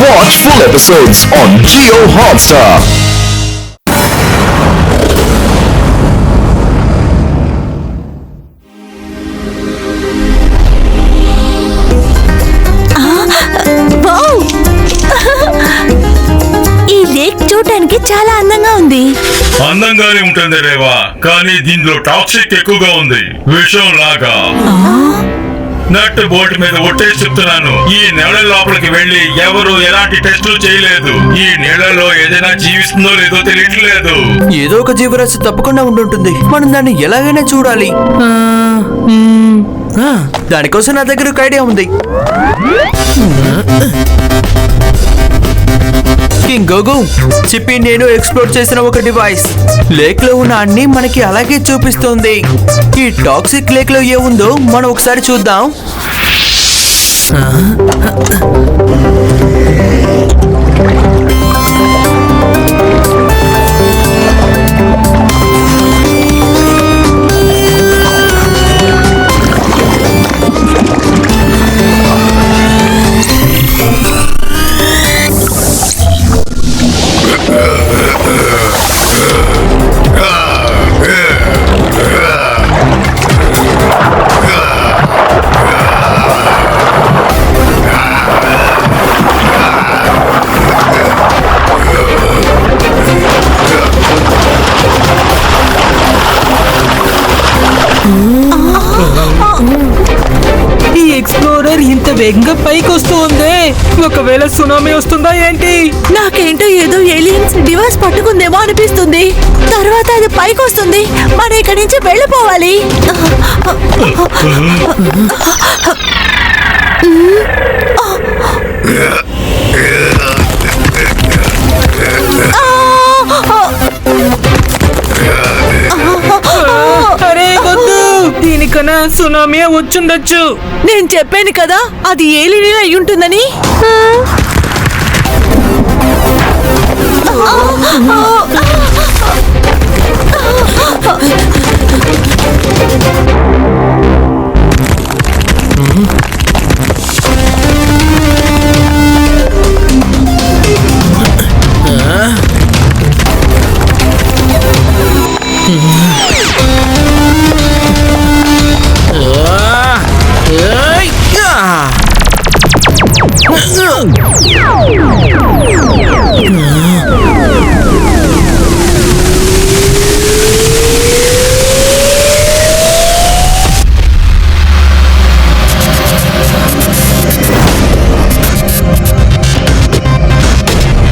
Watch full episodes on Jio Hotstar. ఈ lake చూడటానికి చాలా అందంగా ఉంది. అందంగానే ఉంటుంది రేవా, కానీ దీనిలో టాక్సిక్ ఎక్కువగా ఉంది, విషం లాగా. నట్ బోల్ట్ మీద ఒట్టేసి చెప్తున్నాను, ఈ నీళ్ళ లోపలికి వెళ్లి ఎవరు ఎలాంటి టెస్టులు చేయలేదు. ఈ నీళ్ళలో ఏదైనా జీవిస్తుందో లేదో తెలియట్లేదు. ఏదో ఒక జీవరాశి తప్పకుండా ఉండుంటుంది, మనం దాన్ని ఎలాగైనా చూడాలి. దానికోసం నా దగ్గర ఒక ఐడియా ఉంది. కింగ్ గోగు, చిప్పి నేను ఎక్స్ప్లోర్ చేసిన ఒక డివైస్ లేక్ లో ఉన్న అన్ని మనకి అలాగే చూపిస్తుంది. ఈ టాక్సిక్ లేక్ లో ఏముందో మనం ఒకసారి చూద్దాం. ఈ ఎక్స్ప్లోరర్ ఇంత వేగంగా పైకి వస్తుంది. ఒకవేళ సునామీ వస్తుందా ఏంటి? నాకేంటో ఏదో ఏలియన్స్ డివైస్ పట్టుకుందేమో అనిపిస్తుంది. తర్వాత అది పైకి వస్తుంది, మనం ఇక్కడి నుంచి వెళ్ళిపోవాలి. అరే వద్దు, దీనికన్నా సునామీ వచ్చుండొచ్చు. నేను చెప్పాను కదా, అది ఏలియన్ అయి ఉంటుందని.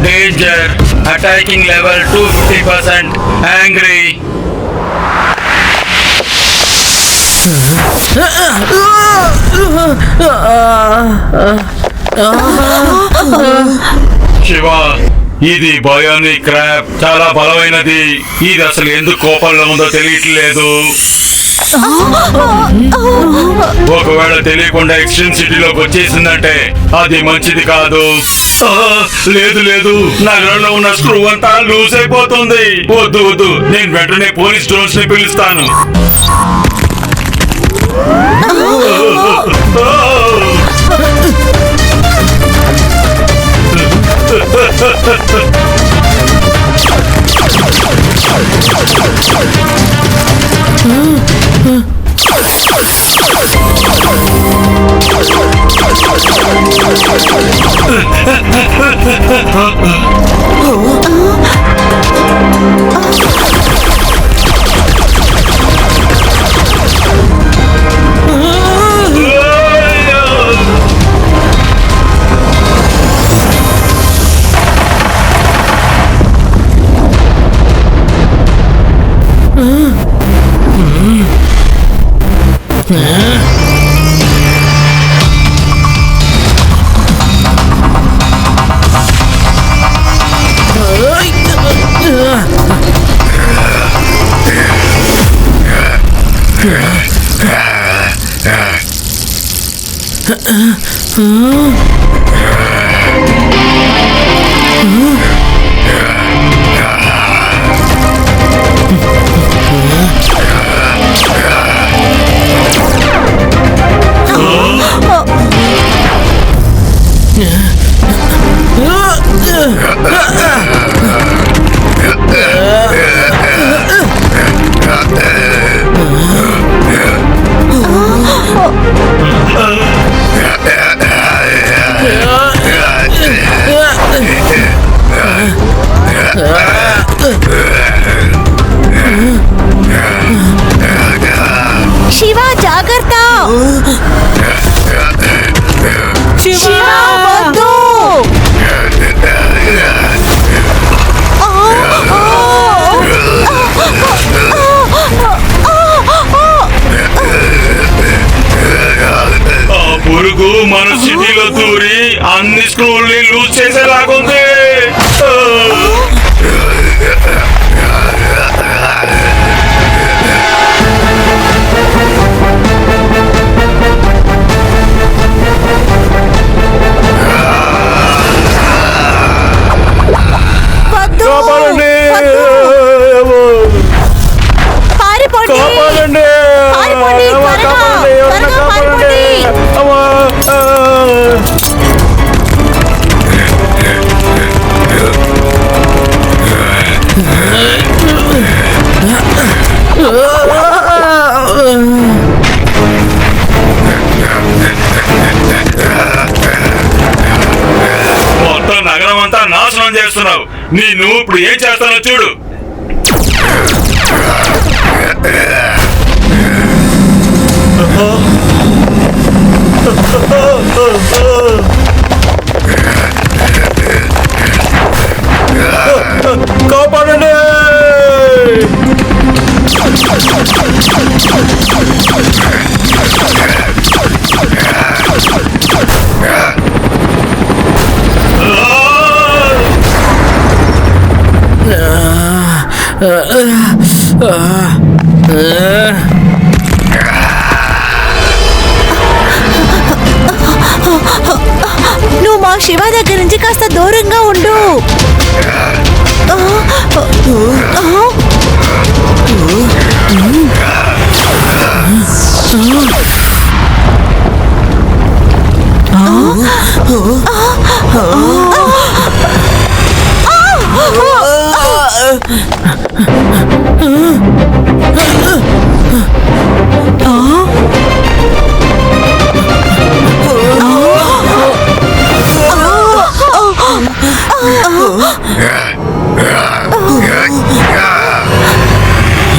Danger, attacking level 250%, angry. Shiva, ఇది బయోనిక్ క్రాబ్, చాలా బలమైనది. ఇది అసలు ఎందుకు కోపంలో ఉందో తెలియట్లేదు. ఒకవేళ తెలియకుండా ఎక్స్ట్రీమ్ సిటీలోకి వచ్చేసిందంటే అది మంచిది కాదు. లేదు లేదు, నగరంలో ఉన్న స్క్రూ అంతా లూజ్ అయిపోతుంది. వద్దు వద్దు, నేను వెంటనే పోలీస్ డ్రోన్స్ ని పిలుస్తాను. శివ జాగ్రత్త! శివ వద్దు! ఆ పురుగు మన సిటీలో దూరి అన్ని స్క్రూల్ని లూజ్ చేసేలాగుంది. వద్దు! పారిపోండి! పారిపోండి! త్వరగా! త్వరగా పారిపోండి! మొత్తం నగరం అంతా నాశనం చేస్తున్నావు. నేను ఇప్పుడు ఏం చేస్తానో చూడు. కాపాడండి! నువ్వు మా శివ దగ్గర నుంచి కాస్త దూరంగా ఉండు.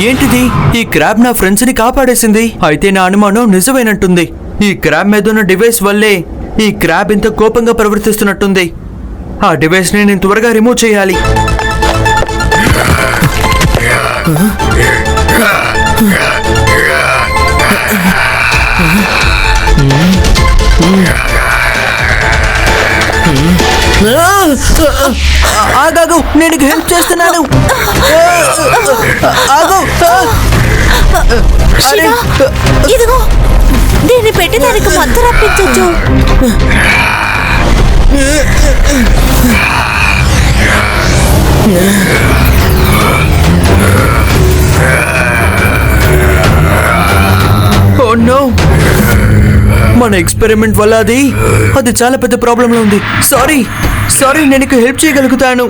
ఏంటిది? ఈ క్రాబ్ నా ఫ్రెండ్స్ ని కాపాడేసింది. అయితే నా అనుమానం నిజమైనట్టుంది. ఈ క్రాబ్ మీద ఉన్న డివైస్ వల్లే ఈ క్రాబ్ ఇంత కోపంగా ప్రవర్తిస్తున్నట్టుంది. ఆ డివైస్ ని నేను త్వరగా రిమూవ్ చేయాలి. ఆగాగు, నేను హెల్ప్ చేస్తున్నాను. ఆగు. శివ, ఇదిగో దీన్ని పెట్టి దానికి మత్తు రప్పించొచ్చు. Oh no! మన ఎక్స్పెరిమెంట్ వల్ల అది చాలా పెద్ద ప్రాబ్లంలో ఉంది. సారీ, నేను నీకు హెల్ప్ చేయగలుగుతాను.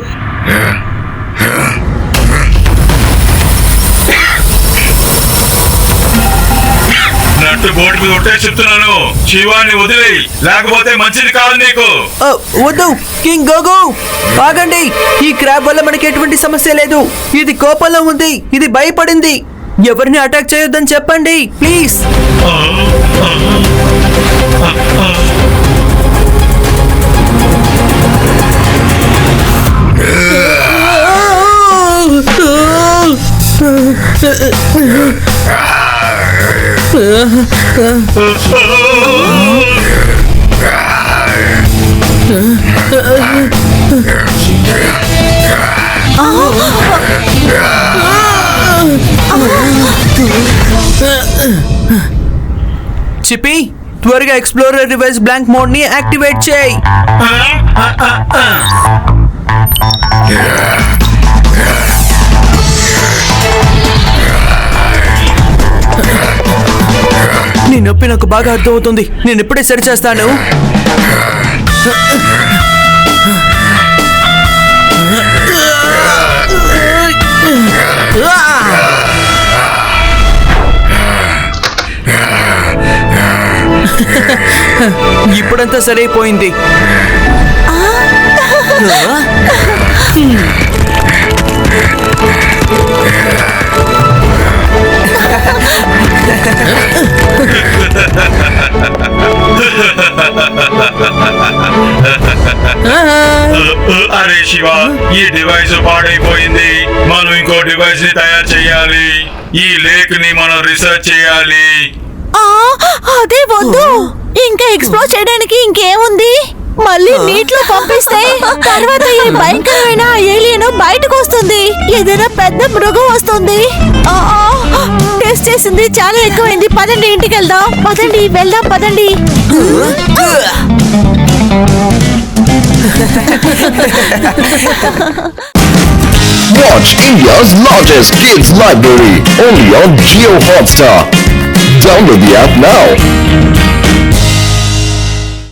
నట్టు బోర్డు మీద ఉంటే చెప్తున్నాను, శివాన్ని వదిలేయి, లేకపోతే మంచిది కాదు నీకు. వద్దు కింగ్ గోగో, ఆగండి. ఈ క్రాబ్ వల్ల మనకి ఎటువంటి సమస్య లేదు. ఇది కోపంలో ఉంది, ఇది భయపడింది. ఎవరిని అటాక్ చేయొద్దని చెప్పండి ప్లీజ్. చిప్పి, త్వరగా ఎక్స్ప్లోరర్ రివర్స్ బ్లాంక్ మోడ్ ని యాక్టివేట్ చేయి. నీ నొప్పి నాకు బాగా అర్థమవుతుంది. నేను ఇప్పుడే సరి చేస్తాను. ఇప్పుడంతా సరైపోయింది. అరే శివ, ఈ డివైస్ పాడైపోయింది. మనం ఇంకో డివైస్ ని తయారు చేయాలి. ఈ లేక్ ని మనం రీసెర్చ్ చేయాలి. అదే వద్దు. ఇంకా ఎక్స్ప్లోర్ చేయడానికి ఇంకేముంది? మళ్ళీ నీటిలో పంపిస్తే తర్వాత ఈ భయంకరమైన ఏలియన్ బయటకు వస్తుంది. ఏదైనా పెద్ద మృగం వస్తుంది. టెస్ట్ చేసింది చాలా ఎక్కువైంది. పదండి, ఇంటికి వెళ్దాం. వెళ్దాం పదండి. Watch India's largest kids library only on Jio Hotstar. Download the app now.